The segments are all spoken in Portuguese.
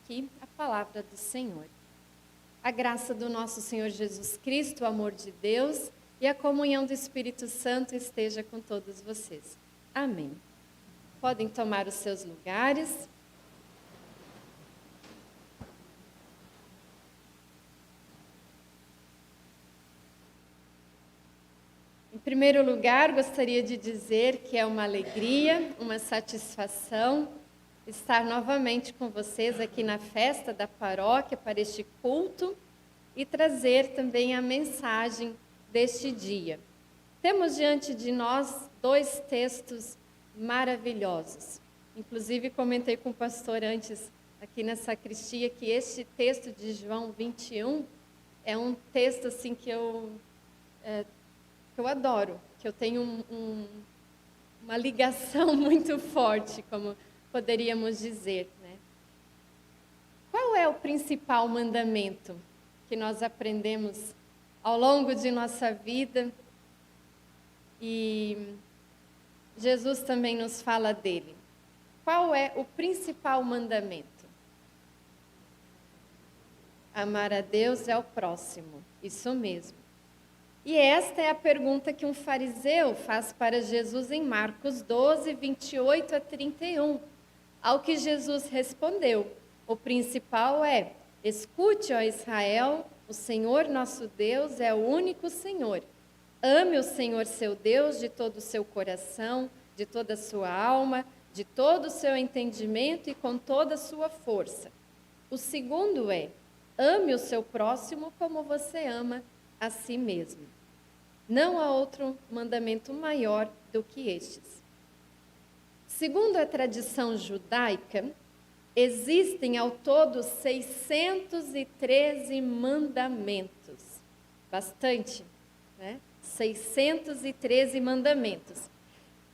aqui a palavra do Senhor. A graça do nosso Senhor Jesus Cristo, o amor de Deus e a comunhão do Espírito Santo esteja com todos vocês. Amém. Podem tomar os seus lugares. Em primeiro lugar, gostaria de dizer que é uma alegria, uma satisfação estar novamente com vocês aqui na festa da paróquia para este culto e trazer também a mensagem deste dia. Temos diante de nós dois textos maravilhosos. Inclusive, comentei com o pastor antes aqui na sacristia que este texto de João 21 é um texto assim que eu adoro, que eu tenho uma ligação muito forte, como poderíamos dizer, né? Qual é o principal mandamento que nós aprendemos ao longo de nossa vida? E Jesus também nos fala dele. Qual é o principal mandamento? Amar a Deus e ao próximo, isso mesmo. E esta é a pergunta que um fariseu faz para Jesus em Marcos 12, 28 a 31. Ao que Jesus respondeu, o principal é: escute, ó Israel, o Senhor nosso Deus é o único Senhor. Ame o Senhor seu Deus de todo o seu coração, de toda a sua alma, de todo o seu entendimento e com toda a sua força. O segundo é: ame o seu próximo como você ama a si mesmo. Não há outro mandamento maior do que estes. Segundo a tradição judaica, existem ao todo 613 mandamentos. Bastante, né? 613 mandamentos.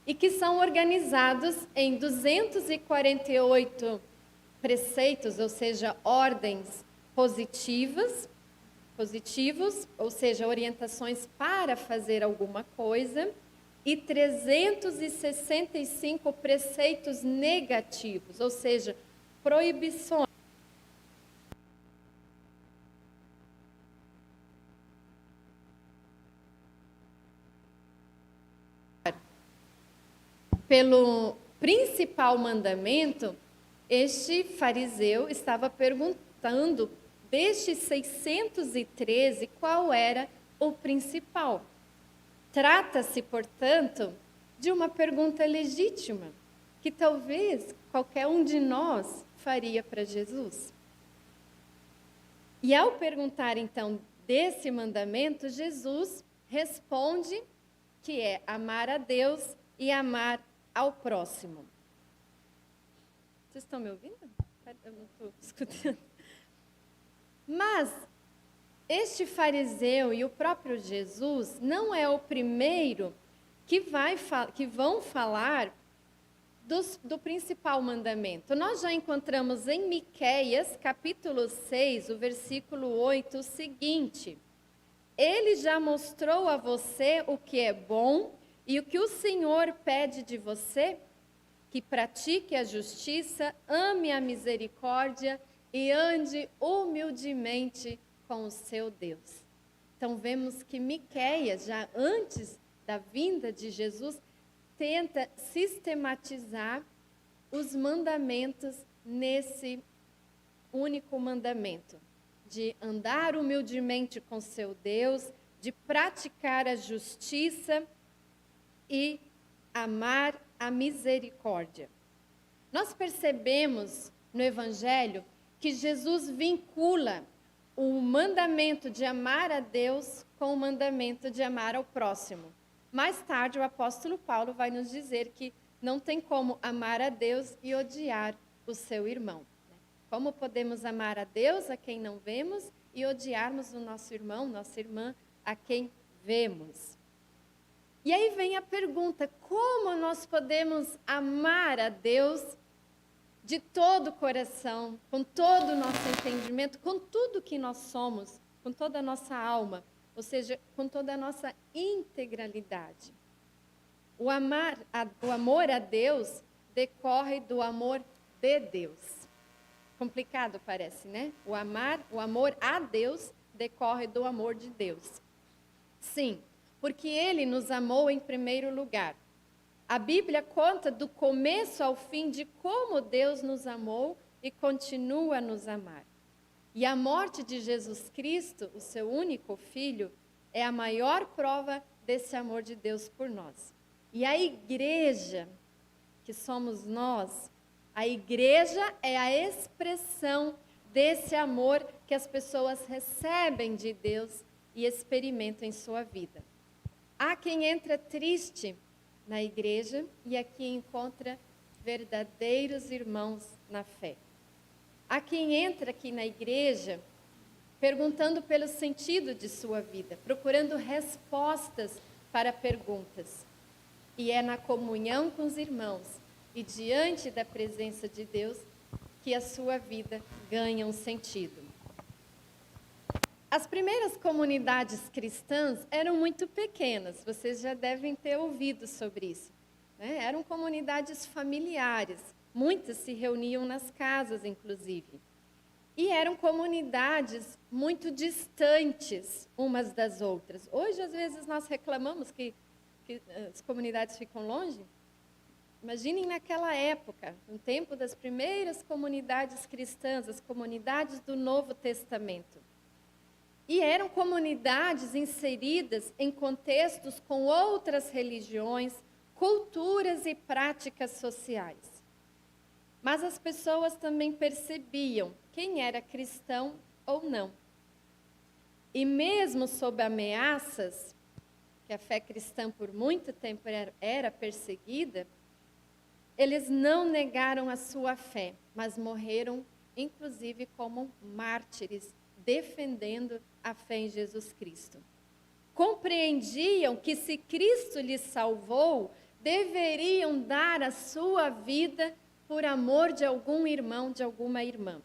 E que são organizados em 248 preceitos, ou seja, ordens positivos, ou seja, orientações para fazer alguma coisa, e 365 preceitos negativos, ou seja, proibições. Pelo principal mandamento, este fariseu estava perguntando destes 613 qual era o principal. Trata-se, portanto, de uma pergunta legítima, que talvez qualquer um de nós faria para Jesus. E ao perguntar, então, desse mandamento, Jesus responde que é amar a Deus e amar ao próximo. Vocês estão me ouvindo? Eu não estou escutando. Mas este fariseu e o próprio Jesus não é o primeiro que vão falar do principal mandamento. Nós já encontramos em Miqueias, capítulo 6, o versículo 8, o seguinte: ele já mostrou a você o que é bom e o que o Senhor pede de você, que pratique a justiça, ame a misericórdia e ande humildemente com o seu Deus. Então vemos que Miqueias, já antes da vinda de Jesus, tenta sistematizar os mandamentos nesse único mandamento, de andar humildemente com seu Deus, de praticar a justiça e amar a misericórdia. Nós percebemos no Evangelho que Jesus vincula o mandamento de amar a Deus com o mandamento de amar ao próximo. Mais tarde, o apóstolo Paulo vai nos dizer que não tem como amar a Deus e odiar o seu irmão. Como podemos amar a Deus, a quem não vemos, e odiarmos o nosso irmão, nossa irmã, a quem vemos? E aí vem a pergunta: como nós podemos amar a Deus de todo o coração, com todo o nosso entendimento, com tudo que nós somos, com toda a nossa alma, ou seja, com toda a nossa integralidade? O amor a Deus decorre do amor de Deus. Complicado parece, né? O amor a Deus decorre do amor de Deus. Sim, porque Ele nos amou em primeiro lugar. A Bíblia conta do começo ao fim de como Deus nos amou e continua a nos amar. E a morte de Jesus Cristo, o seu único Filho, é a maior prova desse amor de Deus por nós. E a igreja, que somos nós, a igreja é a expressão desse amor que as pessoas recebem de Deus e experimentam em sua vida. Há quem entra triste na igreja e aqui encontra verdadeiros irmãos na fé. Há quem entra aqui na igreja perguntando pelo sentido de sua vida, procurando respostas para perguntas. E é na comunhão com os irmãos e diante da presença de Deus que a sua vida ganha um sentido. As primeiras comunidades cristãs eram muito pequenas, vocês já devem ter ouvido sobre isso, né? Eram comunidades familiares, muitas se reuniam nas casas, inclusive. E eram comunidades muito distantes umas das outras. Hoje, às vezes, nós reclamamos que as comunidades ficam longe. Imaginem naquela época, no tempo das primeiras comunidades cristãs, as comunidades do Novo Testamento. E eram comunidades inseridas em contextos com outras religiões, culturas e práticas sociais. Mas as pessoas também percebiam quem era cristão ou não. E mesmo sob ameaças, que a fé cristã por muito tempo era perseguida, eles não negaram a sua fé, mas morreram, inclusive, como mártires, defendendo a fé em Jesus Cristo. Compreendiam que se Cristo lhes salvou, deveriam dar a sua vida por amor de algum irmão, de alguma irmã.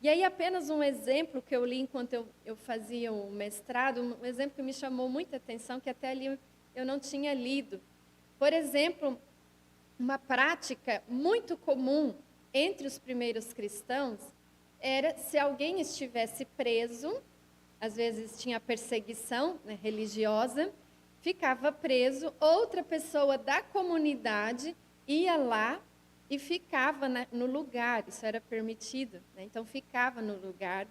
E aí apenas um exemplo que eu li enquanto eu fazia o mestrado, um exemplo que me chamou muita atenção, que até ali eu não tinha lido. Por exemplo, uma prática muito comum entre os primeiros cristãos era, se alguém estivesse preso, às vezes tinha perseguição, né, religiosa, ficava preso, outra pessoa da comunidade ia lá e ficava no lugar, isso era permitido, né? Então ficava no lugar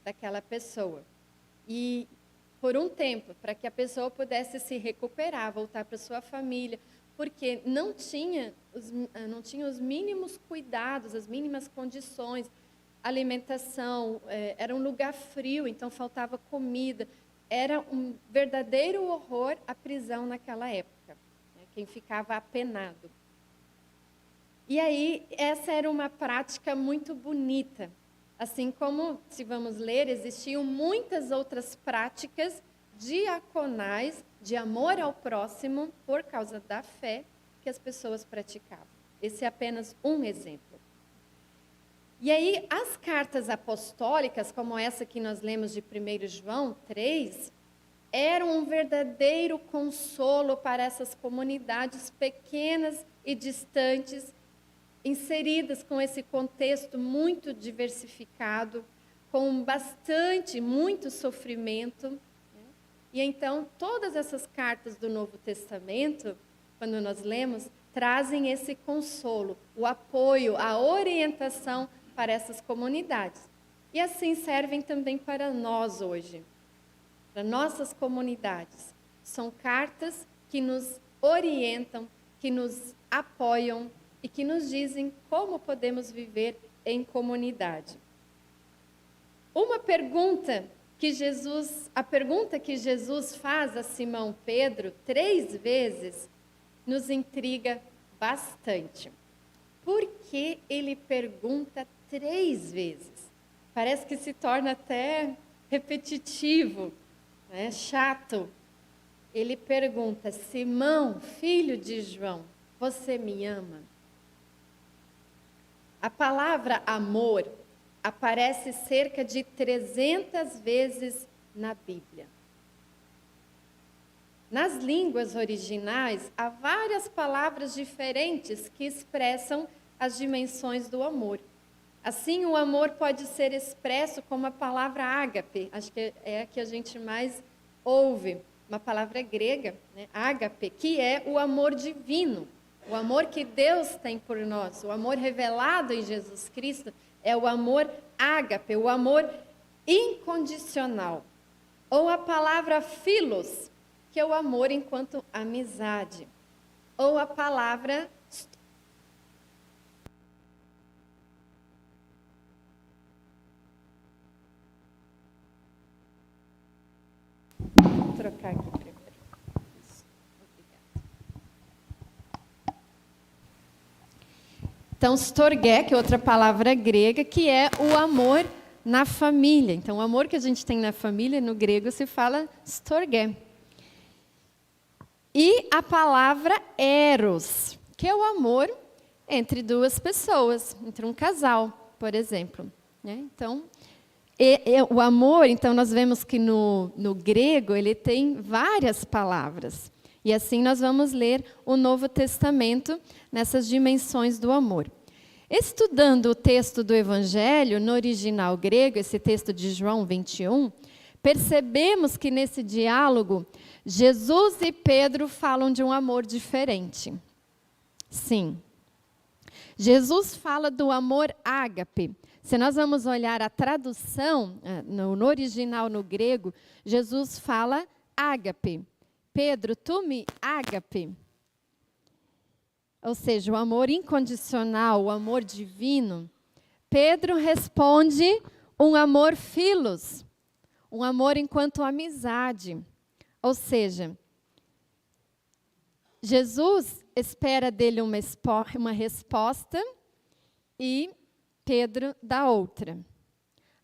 daquela pessoa. E por um tempo, para que a pessoa pudesse se recuperar, voltar para sua família, porque não tinha os mínimos cuidados, as mínimas condições, alimentação, era um lugar frio, então faltava comida. Era um verdadeiro horror a prisão naquela época, né? Quem ficava apenado. E aí, essa era uma prática muito bonita. Assim como, se vamos ler, existiam muitas outras práticas diaconais, de amor ao próximo, por causa da fé que as pessoas praticavam. Esse é apenas um exemplo. E aí, as cartas apostólicas, como essa que nós lemos de 1 João 3, eram um verdadeiro consolo para essas comunidades pequenas e distantes, inseridas com esse contexto muito diversificado, com muito sofrimento. Né? E então, todas essas cartas do Novo Testamento, quando nós lemos, trazem esse consolo, o apoio, a orientação para essas comunidades. E assim servem também para nós hoje, para nossas comunidades. São cartas que nos orientam, que nos apoiam e que nos dizem como podemos viver em comunidade. A pergunta que Jesus faz a Simão Pedro 3 vezes nos intriga bastante. Por que ele pergunta 3 vezes? Parece que se torna até repetitivo, né? Chato. Ele pergunta: Simão, filho de João, você me ama? A palavra amor aparece cerca de 300 vezes na Bíblia. Nas línguas originais, há várias palavras diferentes que expressam as dimensões do amor. Assim, o amor pode ser expresso como a palavra ágape, acho que é a que a gente mais ouve, uma palavra grega, né? Ágape, que é o amor divino, o amor que Deus tem por nós, o amor revelado em Jesus Cristo é o amor ágape, o amor incondicional. Ou a palavra philos, que é o amor enquanto amizade. Ou a palavra vou trocar aqui primeiro. Isso. Obrigada. Então, storgé, que é outra palavra grega, que é o amor na família. Então, o amor que a gente tem na família, no grego, se fala storgé. E a palavra eros, que é o amor entre duas pessoas, entre um casal, por exemplo. Né? Então, o amor, então, nós vemos que no grego, ele tem várias palavras. E assim nós vamos ler o Novo Testamento nessas dimensões do amor. Estudando o texto do Evangelho, no original grego, esse texto de João 21, percebemos que nesse diálogo, Jesus e Pedro falam de um amor diferente. Sim. Jesus fala do amor ágape. Se nós vamos olhar a tradução, no original no grego, Jesus fala ágape. Pedro, tu me ágape. Ou seja, o amor incondicional, o amor divino. Pedro responde um amor philos, um amor enquanto amizade. Ou seja, Jesus espera dele uma resposta e Pedro dá outra.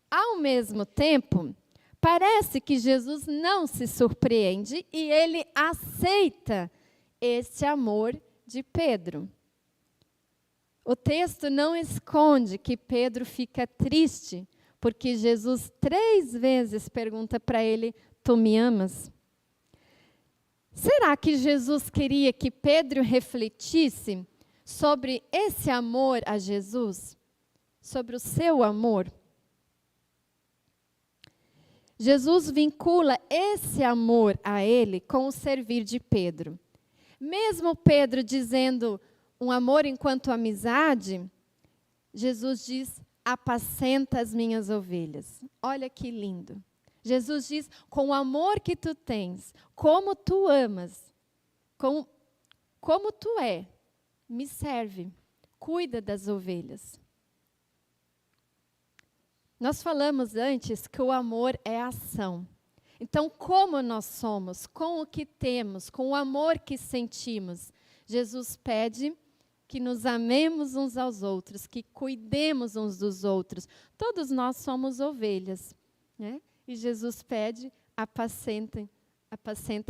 Ao mesmo tempo, parece que Jesus não se surpreende e ele aceita esse amor de Pedro. O texto não esconde que Pedro fica triste, porque Jesus 3 vezes pergunta para ele, tu me amas? Será que Jesus queria que Pedro refletisse sobre esse amor a Jesus? Sobre o seu amor? Jesus vincula esse amor a ele com o servir de Pedro. Mesmo Pedro dizendo um amor enquanto amizade, Jesus diz, apacenta as minhas ovelhas. Olha que lindo. Jesus diz, com o amor que tu tens, como tu amas, como tu é, me serve, cuida das ovelhas. Nós falamos antes que o amor é ação. Então, como nós somos, com o que temos, com o amor que sentimos, Jesus pede que nos amemos uns aos outros, que cuidemos uns dos outros. Todos nós somos ovelhas, né? E Jesus pede, apacenta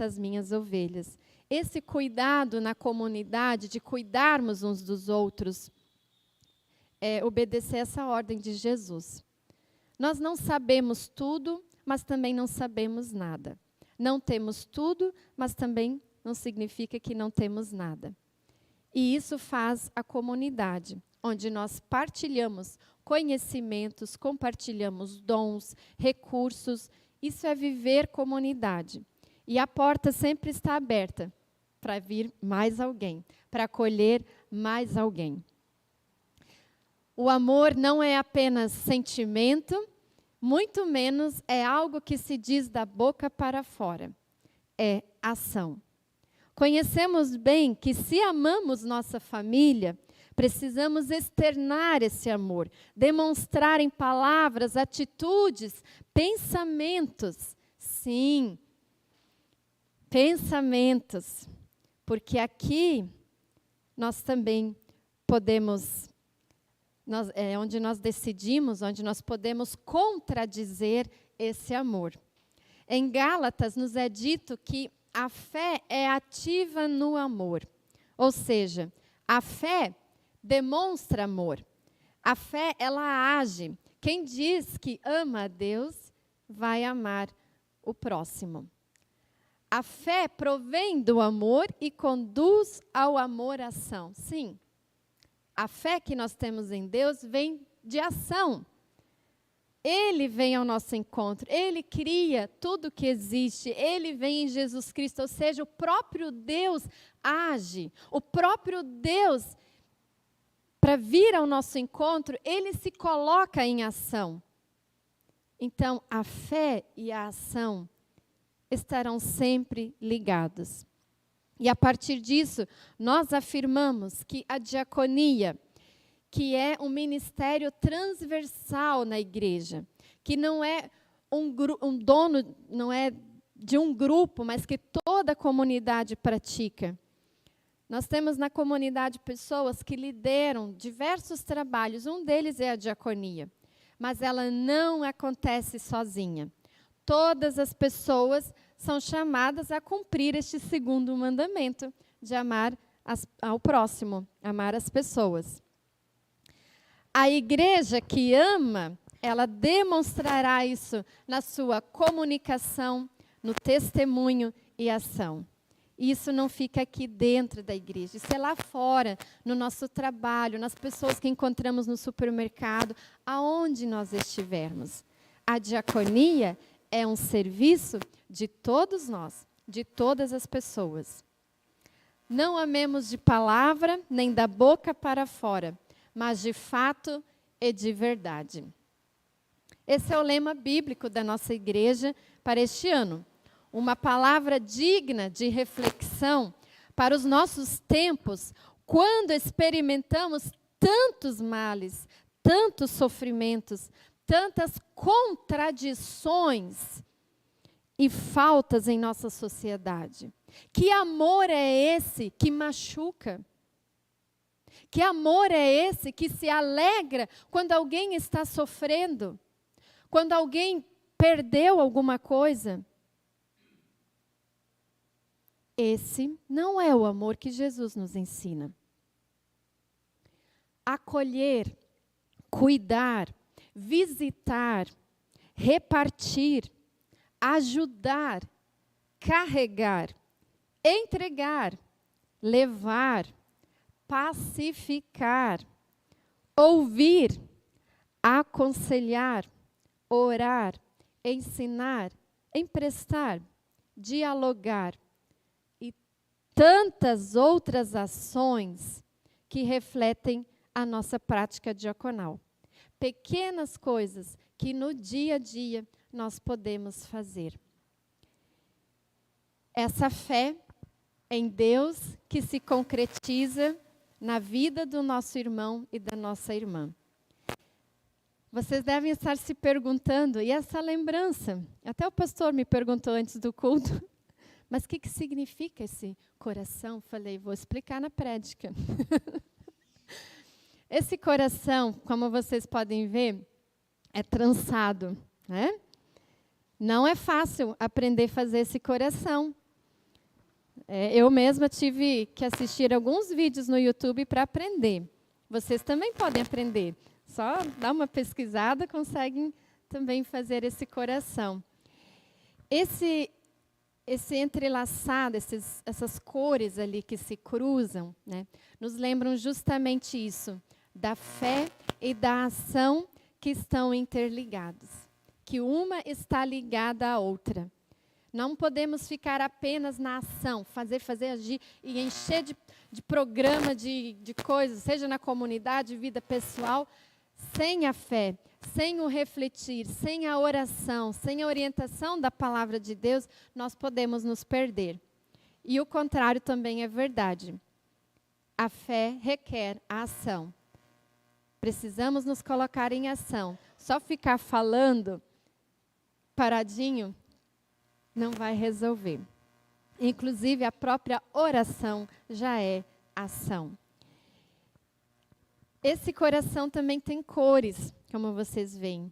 as minhas ovelhas. Esse cuidado na comunidade, de cuidarmos uns dos outros, é obedecer essa ordem de Jesus. Nós não sabemos tudo, mas também não sabemos nada. Não temos tudo, mas também não significa que não temos nada. E isso faz a comunidade, onde nós partilhamos conhecimentos, compartilhamos dons, recursos. Isso é viver comunidade. E a porta sempre está aberta para vir mais alguém, para acolher mais alguém. O amor não é apenas sentimento, muito menos é algo que se diz da boca para fora. É ação. Conhecemos bem que se amamos nossa família, precisamos externar esse amor, demonstrar em palavras, atitudes, pensamentos. Sim, pensamentos. Porque aqui nós também podemos, onde nós decidimos, onde nós podemos contradizer esse amor. Em Gálatas nos é dito que a fé é ativa no amor. Ou seja, a fé demonstra amor. A fé, ela age. Quem diz que ama a Deus, vai amar o próximo. A fé provém do amor e conduz ao amor-ação. Sim, a fé que nós temos em Deus vem de ação. Ele vem ao nosso encontro, Ele cria tudo que existe, Ele vem em Jesus Cristo, ou seja, o próprio Deus age, o próprio Deus, para vir ao nosso encontro, Ele se coloca em ação. Então, a fé e a ação estarão sempre ligados. E a partir disso, nós afirmamos que a diaconia, que é um ministério transversal na igreja, que não é um dono, não é de um grupo, mas que toda a comunidade pratica. Nós temos na comunidade pessoas que lideram diversos trabalhos, um deles é a diaconia, mas ela não acontece sozinha. Todas as pessoas são chamadas a cumprir este segundo mandamento, de amar ao próximo, amar as pessoas. A igreja que ama, ela demonstrará isso na sua comunicação, no testemunho e ação. Isso não fica aqui dentro da igreja, isso é lá fora, no nosso trabalho, nas pessoas que encontramos no supermercado, aonde nós estivermos. A diaconia é um serviço de todos nós, de todas as pessoas. Não amemos de palavra, nem da boca para fora, mas de fato e de verdade. Esse é o lema bíblico da nossa igreja para este ano. Uma palavra digna de reflexão para os nossos tempos, quando experimentamos tantos males, tantos sofrimentos, tantas contradições e faltas em nossa sociedade. Que amor é esse que machuca? Que amor é esse que se alegra quando alguém está sofrendo? Quando alguém perdeu alguma coisa? Esse não é o amor que Jesus nos ensina. Acolher, cuidar, visitar, repartir, ajudar, carregar, entregar, levar, pacificar, ouvir, aconselhar, orar, ensinar, emprestar, dialogar e tantas outras ações que refletem a nossa prática diaconal. Pequenas coisas que no dia a dia nós podemos fazer. Essa fé em Deus que se concretiza na vida do nosso irmão e da nossa irmã. Vocês devem estar se perguntando, e essa lembrança? Até o pastor me perguntou antes do culto, mas o que significa esse coração? Falei, vou explicar na prédica. Esse coração, como vocês podem ver, é trançado, né? Não é fácil aprender a fazer esse coração. Eu mesma tive que assistir alguns vídeos no YouTube para aprender. Vocês também podem aprender. Só dar uma pesquisada, conseguem também fazer esse coração. Esse entrelaçado, essas cores ali que se cruzam, né, nos lembram justamente isso, da fé e da ação que estão interligados. Que uma está ligada à outra. Não podemos ficar apenas na ação, fazer, agir e encher de programa, de coisas, seja na comunidade, vida pessoal, sem a fé, sem o refletir, sem a oração, sem a orientação da palavra de Deus, nós podemos nos perder. E o contrário também é verdade. A fé requer a ação. Precisamos nos colocar em ação. Só ficar falando paradinho não vai resolver. Inclusive, a própria oração já é ação. Esse coração também tem cores, como vocês veem,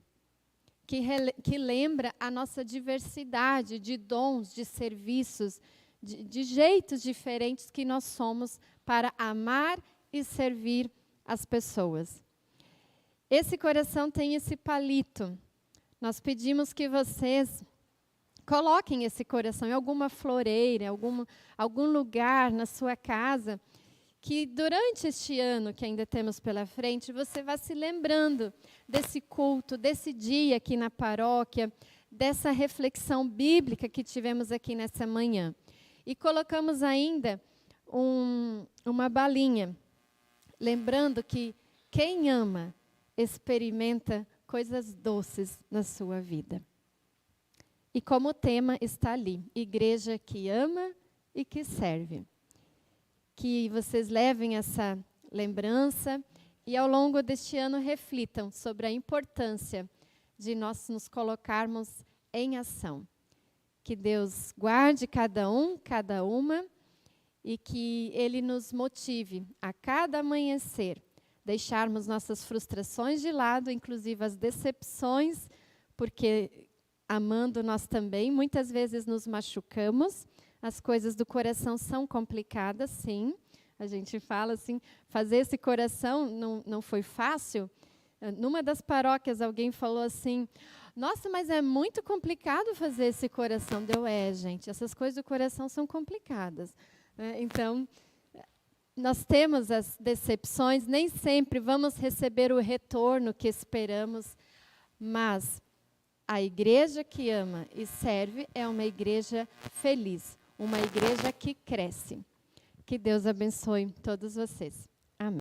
que lembra a nossa diversidade de dons, de serviços, de jeitos diferentes que nós somos para amar e servir as pessoas. Esse coração tem esse palito. Nós pedimos que vocês coloquem esse coração em alguma floreira, algum lugar na sua casa que durante este ano que ainda temos pela frente, você vá se lembrando desse culto, desse dia aqui na paróquia, dessa reflexão bíblica que tivemos aqui nessa manhã. E colocamos ainda uma balinha, lembrando que quem ama experimenta coisas doces na sua vida. E como o tema está ali, igreja que ama e que serve. Que vocês levem essa lembrança e ao longo deste ano reflitam sobre a importância de nós nos colocarmos em ação. Que Deus guarde cada um, cada uma, e que Ele nos motive a cada amanhecer, deixarmos nossas frustrações de lado, inclusive as decepções, porque amando nós também, muitas vezes nos machucamos, as coisas do coração são complicadas, sim. A gente fala assim, fazer esse coração não foi fácil. Numa das paróquias, alguém falou assim, nossa, mas é muito complicado fazer esse coração. Gente, essas coisas do coração são complicadas. Então, nós temos as decepções, nem sempre vamos receber o retorno que esperamos, mas a igreja que ama e serve é uma igreja feliz, uma igreja que cresce. Que Deus abençoe todos vocês.